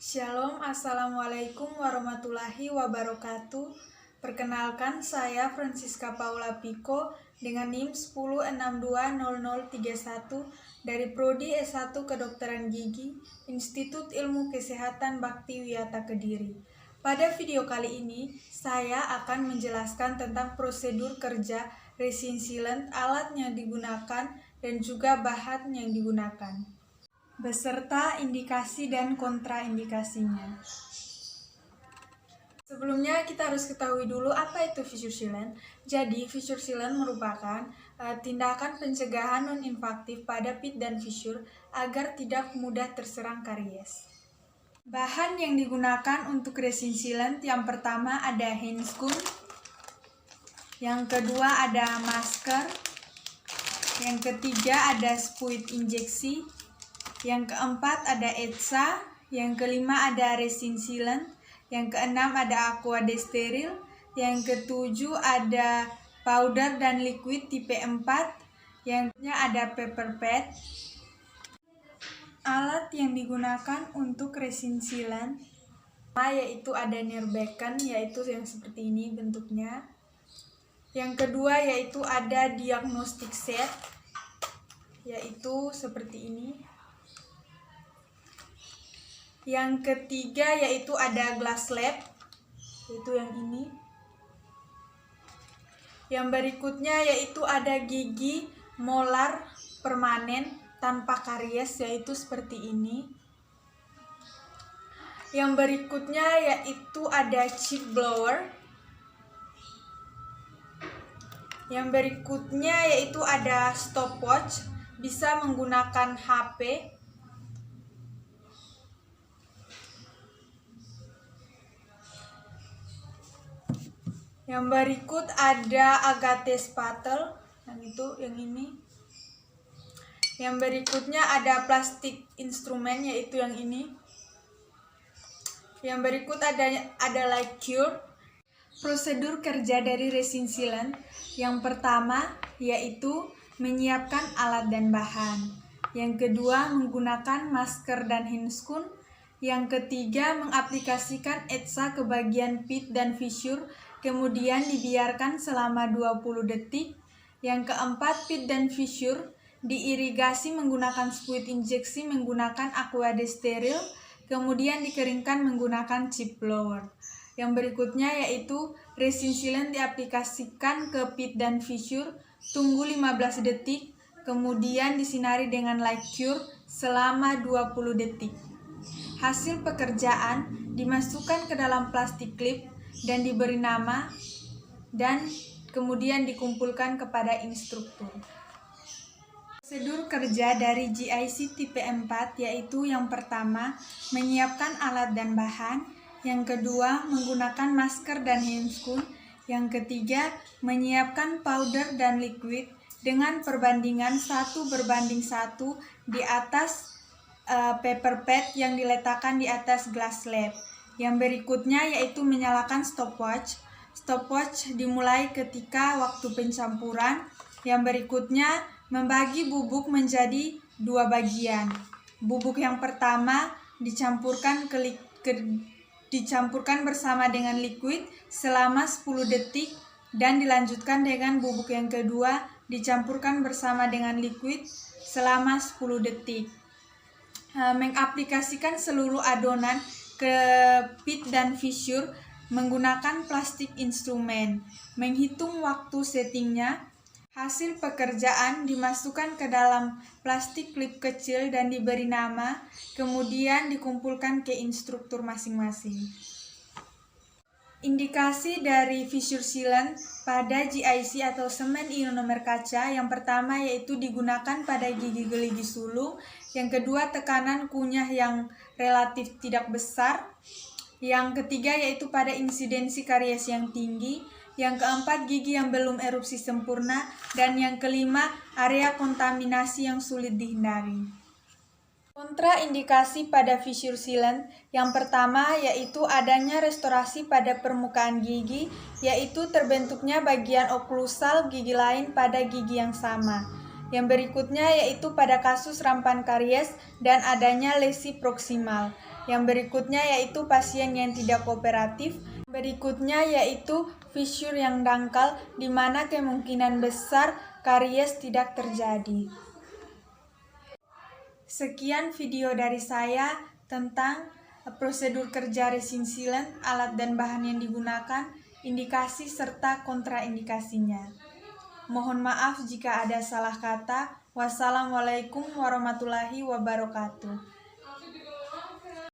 Shalom, Assalamualaikum warahmatullahi wabarakatuh. Perkenalkan, saya Francisca Paula Pico dengan NIM 10620031 dari Prodi S1 Kedokteran Gigi, Institut Ilmu Kesehatan Bakti Wiyata Kediri. Pada video kali ini, saya akan menjelaskan tentang prosedur kerja resin sealant, alat yang digunakan, dan juga bahan yang digunakan, beserta indikasi dan kontraindikasinya. Sebelumnya kita harus ketahui dulu apa itu fissure sealant. Jadi fissure sealant merupakan tindakan pencegahan non-invasif pada pit dan fissure agar tidak mudah terserang karies. Bahan yang digunakan untuk resin sealant, yang pertama ada handscoon, yang kedua ada masker, yang ketiga ada spuit injeksi, yang keempat ada ETSA, yang kelima ada resin sealant, yang keenam ada aqua desteril, yang ketujuh ada powder dan liquid tipe 4, yang ada paper pad. Alat yang digunakan untuk resin sealant yaitu ada Nerbecken, yaitu yang seperti ini bentuknya. Yang kedua yaitu ada diagnostic set, yaitu seperti ini. Yang ketiga yaitu ada glass lab, yaitu yang ini. Yang berikutnya yaitu ada gigi molar permanen tanpa karies, yaitu seperti ini. Yang berikutnya yaitu ada chip blower. Yang berikutnya yaitu ada stopwatch, bisa menggunakan HP. Yang berikut ada agate spattle, yang ini. Yang berikutnya ada plastik instrumen, yaitu yang ini. Yang berikut ada light cure. Prosedur kerja dari resin sealant yang pertama yaitu menyiapkan alat dan bahan. Yang kedua menggunakan masker dan handscoon. Yang ketiga mengaplikasikan ETSA ke bagian pit dan fissure, kemudian dibiarkan selama 20 detik. Yang keempat, pit dan fissure diirigasi menggunakan spuit injeksi menggunakan aqua desteril, kemudian dikeringkan menggunakan chip blower. Yang berikutnya yaitu resin sealant diaplikasikan ke pit dan fissure, tunggu 15 detik, kemudian disinari dengan light cure selama 20 detik. Hasil pekerjaan dimasukkan ke dalam plastik clip dan diberi nama, dan kemudian dikumpulkan kepada instruktur. Prosedur kerja dari GIC tipe 4 yaitu yang pertama menyiapkan alat dan bahan, yang kedua menggunakan masker dan handscoon, yang ketiga menyiapkan powder dan liquid dengan perbandingan 1:1 di atas paper pad yang diletakkan di atas glass slab. Yang berikutnya yaitu menyalakan stopwatch. Stopwatch dimulai ketika waktu pencampuran. Yang berikutnya membagi bubuk menjadi 2 bagian. Bubuk yang pertama dicampurkan bersama dengan liquid selama 10 detik dan dilanjutkan dengan bubuk yang kedua dicampurkan bersama dengan liquid selama 10 detik. Mengaplikasikan seluruh adonan ke pit dan fissure menggunakan plastik instrumen. Menghitung waktu settingnya. Hasil pekerjaan dimasukkan ke dalam plastik klip kecil dan diberi nama, kemudian dikumpulkan ke instruktur masing-masing. Indikasi dari fissure sealant pada GIC atau semen ionomer kaca yang pertama yaitu digunakan pada gigi gerigi sulung, yang kedua tekanan kunyah yang relatif tidak besar, yang ketiga yaitu pada insidensi karies yang tinggi, yang keempat gigi yang belum erupsi sempurna, dan yang kelima area kontaminasi yang sulit dihindari. Kontraindikasi pada fissure sealant yang pertama yaitu adanya restorasi pada permukaan gigi, yaitu terbentuknya bagian oklusal gigi lain pada gigi yang sama. Yang berikutnya yaitu pada kasus rampan karies dan adanya lesi proksimal. Yang berikutnya yaitu pasien yang tidak kooperatif. Berikutnya yaitu fissure yang dangkal, di mana kemungkinan besar karies tidak terjadi. Sekian video dari saya tentang prosedur kerja resin sealant, alat dan bahan yang digunakan, indikasi serta kontraindikasinya. Mohon maaf jika ada salah kata. Wassalamualaikum warahmatullahi wabarakatuh.